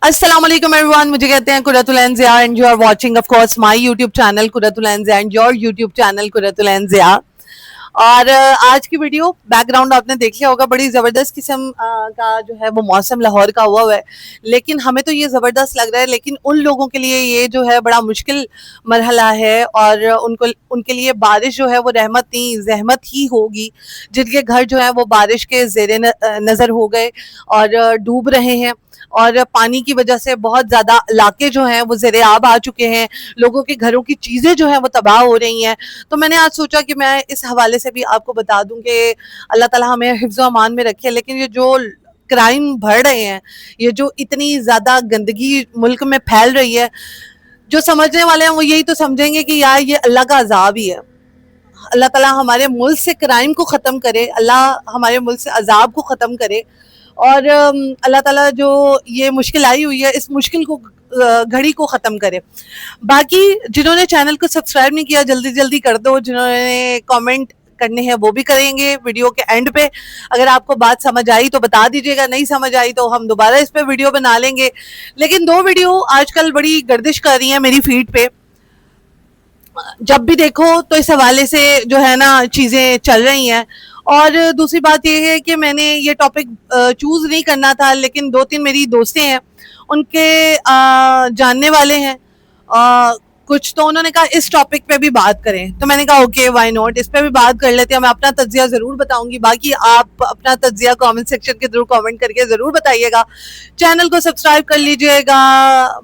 السلام علیکم ایوریون، مجھے کہتے ہیں Qurat ulain Zia and you are watching of course my YouTube channel Qurat ulain Zia and your YouTube channel Qurat ulain Zia. اور آج کی ویڈیو بیک گراؤنڈ آپ نے دیکھ لیا ہوگا، بڑی زبردست قسم کا جو ہے وہ موسم لاہور کا ہوا ہے، لیکن ہمیں تو یہ زبردست لگ رہا ہے، لیکن ان لوگوں کے لیے یہ جو ہے بڑا مشکل مرحلہ ہے، اور ان کے لیے بارش جو ہے وہ رحمت نہیں زحمت ہی ہوگی، جن کے گھر جو ہے وہ بارش کے زیر نظر ہو گئے اور ڈوب رہے ہیں، اور پانی کی وجہ سے بہت زیادہ علاقے جو ہیں وہ زیر آب آ چکے ہیں، لوگوں کے گھروں کی چیزیں جو ہیں وہ تباہ ہو رہی ہیں۔ تو میں نے آج سوچا کہ میں اس حوالے سے بھی آپ کو بتا دوں کہ اللہ تعالیٰ ہمیں حفظ و امان میں رکھے، لیکن یہ جو کرائم بڑھ رہے ہیں، یہ جو اتنی زیادہ گندگی ملک میں پھیل رہی ہے، جو سمجھنے والے ہیں وہ یہی تو سمجھیں گے کہ یار یہ اللہ کا عذاب ہی ہے۔ اللہ تعالیٰ ہمارے ملک سے کرائم کو ختم کرے، اللہ ہمارے ملک سے عذاب کو ختم کرے، اور اللہ تعالیٰ جو یہ مشکل آئی ہوئی ہے اس مشکل کو گھڑی کو ختم کرے۔ باقی جنہوں نے چینل کو سبسکرائب نہیں کیا جلدی جلدی کر دو، جنہوں نے کامنٹ کرنے ہیں وہ بھی کریں گے ویڈیو کے اینڈ پہ۔ اگر آپ کو بات سمجھ آئی تو بتا دیجیے گا، نہیں سمجھ آئی تو ہم دوبارہ اس پہ ویڈیو بنا لیں گے۔ لیکن دو ویڈیو آج کل بڑی گردش کر رہی ہیں میری فیڈ پہ، جب بھی دیکھو تو اس حوالے سے جو ہے نا چیزیں چل رہی ہیں۔ اور دوسری بات یہ ہے کہ میں نے یہ ٹاپک چوز نہیں کرنا تھا، لیکن دو تین میری دوستیں ہیں، ان کے جاننے والے ہیں کچھ، تو انہوں نے کہا اس ٹاپک پہ بھی بات کریں، تو میں نے کہا اوکے وائی نوٹ، اس پہ بھی بات کر لیتے ہیں۔ میں اپنا تجزیہ ضرور بتاؤں گی، باقی آپ اپنا تجزیہ کامنٹ سیکشن کے ضرور کامنٹ کر کے ضرور بتائیے گا۔ چینل کو سبسکرائب کر لیجئے گا،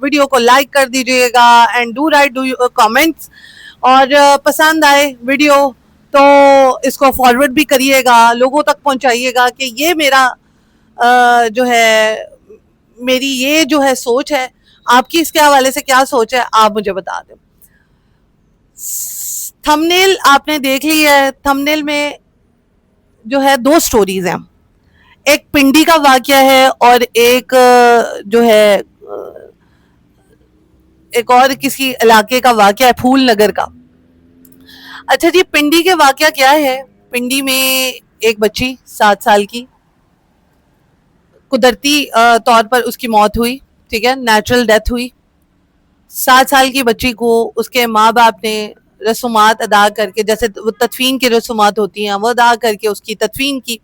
ویڈیو کو لائک کر دیجئے گا، اینڈ ڈو رائٹ کامنٹس، اور پسند آئے ویڈیو تو اس کو فارورڈ بھی کریے گا، لوگوں تک پہنچائیے گا کہ یہ میرا جو ہے میری یہ جو ہے سوچ ہے، آپ کی اس کے حوالے سے کیا سوچ ہے آپ مجھے بتا دیں۔ تھمبنیل آپ نے دیکھ لی ہے، تھمبنیل میں جو ہے دو سٹوریز ہیں، ایک پنڈی کا واقعہ ہے اور ایک جو ہے ایک اور کسی علاقے کا واقعہ ہے، پھول نگر کا۔ اچھا جی، پنڈی کے واقعہ کیا ہے؟ پنڈی میں ایک بچی 7 سال کی، قدرتی طور پر اس کی موت ہوئی، ٹھیک ہے، نیچرل ڈیتھ ہوئی۔ 7 سال کی بچی کو اس کے ماں باپ نے رسومات ادا کر کے، جیسے تدفین کی رسومات ہوتی ہیں وہ ادا کر کے اس کی تدفین کی،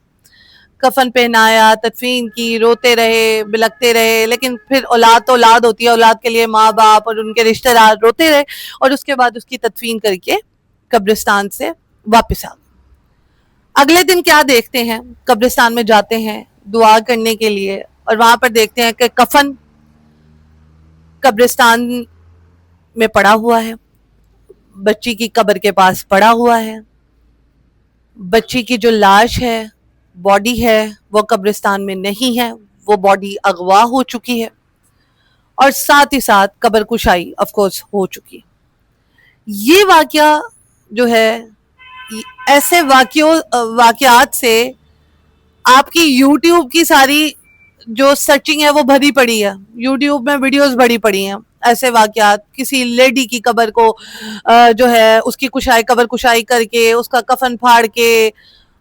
کفن پہنایا، تدفین کی، روتے رہے بلکتے رہے، لیکن پھر اولاد تو اولاد ہوتی ہے، اولاد کے لیے ماں باپ اور ان کے رشتہ دار روتے رہے، اور اس کے بعد اس کی تدفین کر کے قبرستان سے واپس آ گئے۔ اگلے دن کیا دیکھتے ہیں؟ قبرستان میں جاتے ہیں دعا کرنے کے لیے، اور وہاں پر دیکھتے ہیں کہ کفن قبرستان میں پڑا ہوا ہے، بچی کی قبر کے پاس پڑا ہوا ہے، بچی کی جو لاش ہے، باڈی ہے، وہ قبرستان میں نہیں ہے، وہ باڈی اغوا ہو چکی ہے، اور ساتھ ہی ساتھ قبر کشائی آف کورس ہو چکی ہے۔ یہ واقعہ جو ہے، ایسے واقعات سے آپ کی یوٹیوب کی ساری جو سرچنگ ہے وہ بھری پڑی ہے، یوٹیوب میں ویڈیوز بھری پڑی ہیں ایسے واقعات، کسی لیڈی کی قبر کو جو ہے اس کی قبر کشائی کر کے اس کا کفن پھاڑ کے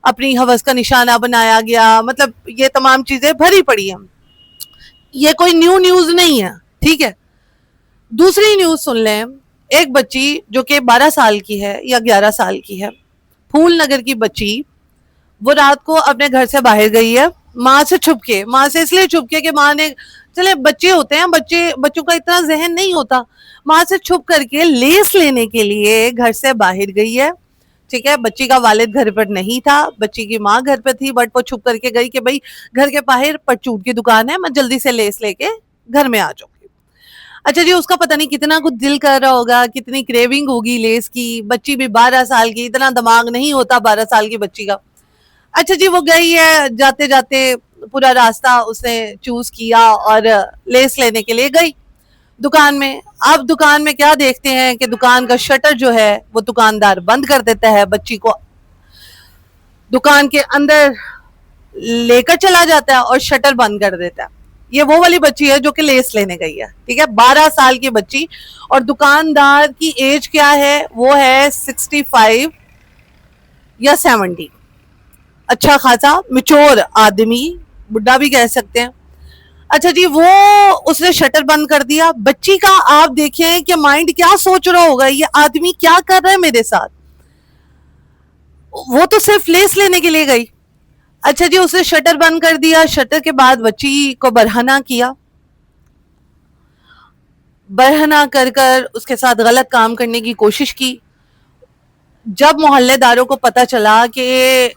اپنی ہوس کا نشانہ بنایا گیا، مطلب یہ تمام چیزیں بھری پڑی ہیں۔ یہ کوئی نیوز نہیں ہے، ٹھیک ہے۔ دوسری نیوز سن لیں، ایک بچی جو کہ 12 سال کی ہے یا 11 سال کی ہے، پھول نگر کی بچی، وہ رات کو اپنے گھر سے باہر گئی ہے ماں سے چھپ کے، ماں سے اس لیے چھپ کے کہ ماں نے، چلے بچے ہوتے ہیں، بچوں کا اتنا ذہن نہیں ہوتا، ماں سے چھپ کر کے لیس لینے کے لیے گھر سے باہر گئی ہے، ٹھیک ہے۔ بچی کا والد گھر پر نہیں تھا، بچی کی ماں گھر پہ تھی، بٹ وہ چھپ کر کے گئی کہ بھئی گھر کے باہر پرچون کی دکان ہے، میں جلدی سے لیس لے کے گھر میں آ جاؤں گی۔ اچھا جی، اس کا پتہ نہیں کتنا کچھ دل کر رہا ہوگا، کتنی کریونگ ہوگی لیس کی، بچی بھی 12 سال کی، اتنا دماغ نہیں ہوتا 12 سال کی بچی کا۔ اچھا جی، وہ گئی ہے، جاتے جاتے پورا راستہ اس نے چوز کیا اور لیس لینے کے لیے گئی دکان میں۔ اب دکان میں کیا دیکھتے ہیں کہ دکان کا شٹر جو ہے وہ دکاندار بند کر دیتا ہے، بچی کو دکان کے اندر لے کر چلا جاتا ہے اور شٹر بند کر دیتا ہے۔ یہ وہ والی بچی ہے جو کہ لیس لینے گئی ہے، ٹھیک ہے، 12 سال کی بچی، اور دکاندار کی ایج کیا ہے؟ وہ ہے 65 یا 70، اچھا خاصا میچور آدمی، بڈھا بھی کہہ سکتے ہیں۔ اچھا جی، وہ اس نے شٹر بند کر دیا. بچی کا آپ دیکھیں کہ مائنڈ کیا سوچ رہا ہوگا, یہ آدمی کیا کر رہا ہے میرے ساتھ. وہ تو صرف لیس لینے کے لیے گئی. اچھا جی, اس نے شٹر بند کر دیا. شٹر کے بعد بچی کو برہنہ کیا. برہنہ کر کر اس کے ساتھ غلط کام کرنے کی کوشش کی. جب محلے داروں کو پتا چلا کہ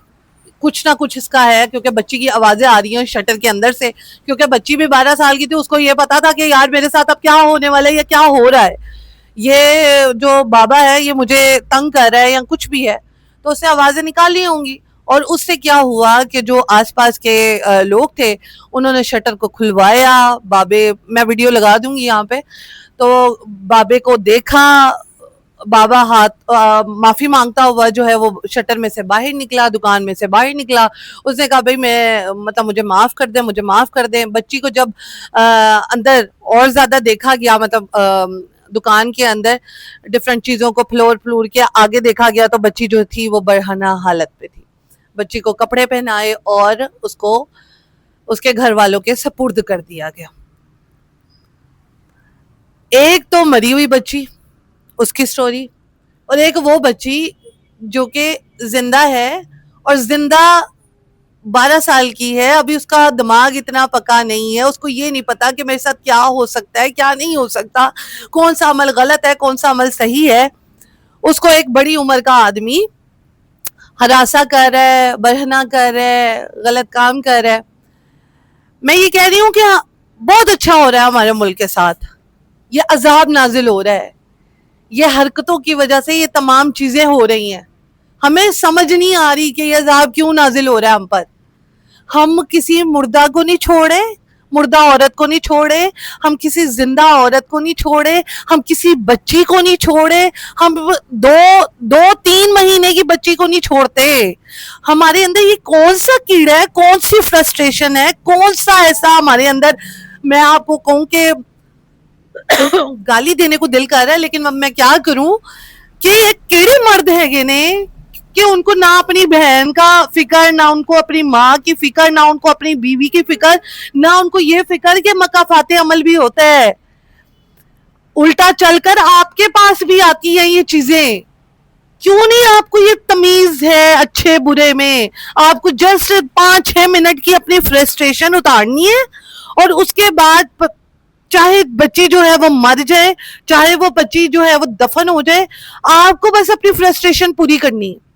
کچھ نہ کچھ اس کا ہے, کیونکہ بچی کی آوازیں آ رہی ہیں شٹر کے اندر سے, کیونکہ بچی بھی 12 سال کی تھی, اس کو یہ پتا تھا کہ یار میرے ساتھ اب کیا ہونے والا ہے یا کیا ہو رہا ہے, یہ جو بابا ہے یہ مجھے تنگ کر رہا ہے یا کچھ بھی ہے. تو اس نے آوازیں نکالی ہوں گی, اور اس سے کیا ہوا کہ جو آس پاس کے لوگ تھے انہوں نے شٹر کو کھلوایا. بابے, میں ویڈیو لگا دوں گی یہاں پہ, تو بابے کو دیکھا, بابا ہاتھ معافی مانگتا ہوا جو ہے وہ شٹر میں سے باہر نکلا, دکان میں سے باہر نکلا. اس نے کہا بھئی میں مطلب مجھے معاف کر دیں, مجھے معاف کر دیں. بچی کو جب اندر اور زیادہ دیکھا گیا, مطلب دکان کے اندر ڈفرنٹ چیزوں کو فلور کے آگے دیکھا گیا, تو بچی جو تھی وہ برہنہ حالت پہ تھی. بچی کو کپڑے پہنائے اور اس کو اس کے گھر والوں کے سپرد کر دیا گیا. ایک تو مری ہوئی بچی, اس کی سٹوری, اور ایک وہ بچی جو کہ زندہ ہے, اور زندہ 12 سال کی ہے. ابھی اس کا دماغ اتنا پکا نہیں ہے, اس کو یہ نہیں پتا کہ میرے ساتھ کیا ہو سکتا ہے کیا نہیں ہو سکتا, کون سا عمل غلط ہے کون سا عمل صحیح ہے. اس کو ایک بڑی عمر کا آدمی ہراساں کر رہا ہے, برہنہ کر رہا ہے, غلط کام کر رہا ہے. میں یہ کہہ رہی ہوں کہ بہت اچھا ہو رہا ہے ہمارے ملک کے ساتھ, یہ عذاب نازل ہو رہا ہے, یہ حرکتوں کی وجہ سے یہ تمام چیزیں ہو رہی ہیں. ہمیں سمجھ نہیں آ رہی کہ یہ عذاب کیوں نازل ہو رہا ہے ہم پر. ہم کسی مردہ کو نہیں چھوڑے, مردہ عورت کو نہیں چھوڑے, ہم کسی زندہ عورت کو نہیں چھوڑے, ہم کسی بچی کو نہیں چھوڑے, ہم دو تین مہینے کی بچی کو نہیں چھوڑتے. ہمارے اندر یہ کون سا کیڑا ہے, کون سی فرسٹریشن ہے, کون سا ایسا ہمارے اندر, میں آپ کو کہوں کہ گالی دینے کو دل کر رہا ہے, لیکن اب میں کیا کروں کہ یہ کیڑے مرد ہے گے نے کہ ان کو نہ اپنی بہن کا فکر, نہ ان کو اپنی ماں کی فکر, نہ ان کو اپنی بیوی کی فکر, نہ ان کو یہ فکر کہ مکافات عمل بھی ہوتا ہے. الٹا چل کر آپ کے پاس بھی آتی ہیں یہ چیزیں. کیوں نہیں آپ کو یہ تمیز ہے اچھے برے میں؟ آپ کو جسٹ 5-6 منٹ کی اپنی فرسٹریشن اتارنی ہے, اور اس کے بعد چاہے بچی جو ہے وہ مر جائے, چاہے وہ بچی جو ہے وہ دفن ہو جائے, آپ کو بس اپنی فرسٹریشن پوری کرنی ہے.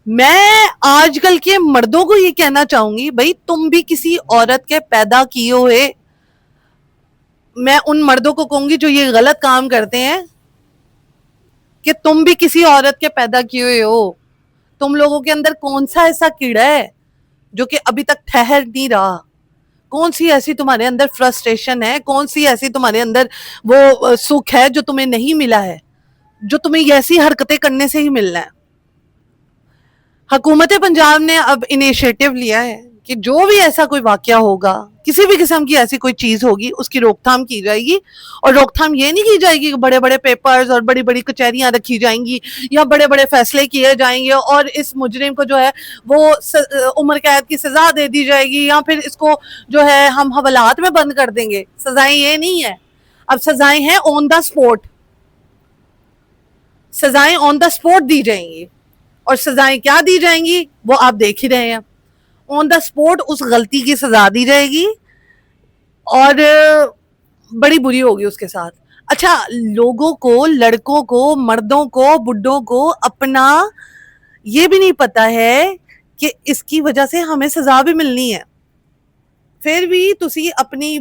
میں آج کل کے مردوں کو یہ کہنا چاہوں گی, بھئی تم بھی کسی عورت کے پیدا کیے ہوئے, میں ان مردوں کو کہوں گی جو یہ غلط کام کرتے ہیں, کہ تم بھی کسی عورت کے پیدا کیے ہوئے ہو. تم لوگوں کے اندر کون سا ایسا کیڑا ہے جو کہ ابھی تک ٹھہر نہیں رہا؟ کون سی ایسی تمہارے اندر فرسٹریشن ہے, کون سی ایسی تمہارے اندر وہ سکھ ہے جو تمہیں نہیں ملا ہے, جو تمہیں ایسی حرکتیں کرنے سے ہی ملنا ہے. حکومت پنجاب نے اب انیشیٹو لیا ہے کہ جو بھی ایسا کوئی واقعہ ہوگا, کسی بھی قسم کی ایسی کوئی چیز ہوگی, اس کی روک تھام کی جائے گی. اور روک تھام یہ نہیں کی جائے گی کہ بڑے بڑے پیپرز اور بڑی بڑی کچہریاں رکھی جائیں گی, یا بڑے بڑے فیصلے کیے جائیں گے, اور اس مجرم کو جو ہے وہ عمر قید کی سزا دے دی جائے گی, یا پھر اس کو جو ہے ہم حوالات میں بند کر دیں گے. سزائیں یہ نہیں ہے, اب سزائیں ہیں آن دا اسپوٹ. سزائیں آن دا اسپوٹ دی جائیں گی, اور سزائیں کیا دی جائیں گی وہ آپ دیکھ ہی رہے ہیں. آن دا اسپوٹ اس غلطی کی سزا دی جائے گی, اور بڑی بری ہوگی اس کے ساتھ. اچھا, لوگوں کو, لڑکوں کو, مردوں کو, بڈھوں کو اپنا یہ بھی نہیں پتا ہے کہ اس کی وجہ سے ہمیں سزا بھی ملنی ہے, پھر بھی تسی اپنی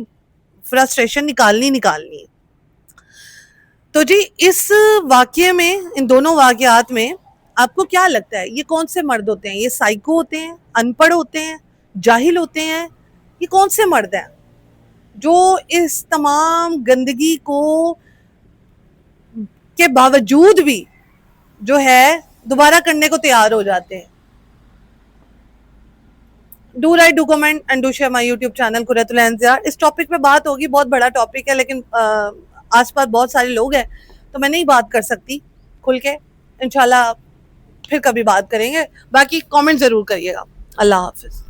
فرسٹریشن نکالنی. تو جی اس واقعے میں, ان دونوں واقعات میں آپ کو کیا لگتا ہے یہ کون سے مرد ہوتے ہیں؟ یہ سائیکو ہوتے ہیں, ان پڑھ ہوتے ہیں, جاہل ہوتے ہیں, یہ کون سے مرد ہیں جو اس تمام گندگی کو کے باوجود بھی جو ہے دوبارہ کرنے کو تیار ہو جاتے ہیں؟ Do write, do comment and do share my YouTube channel Qurat ulain. اس ٹاپک پہ بات ہوگی, بہت بڑا ٹاپک ہے, لیکن آس پاس بہت سارے لوگ ہیں تو میں نہیں بات کر سکتی کھل کے. انشاءاللہ پھر کبھی بات کریں گے. باقی کامنٹ ضرور کریے گا. اللہ حافظ.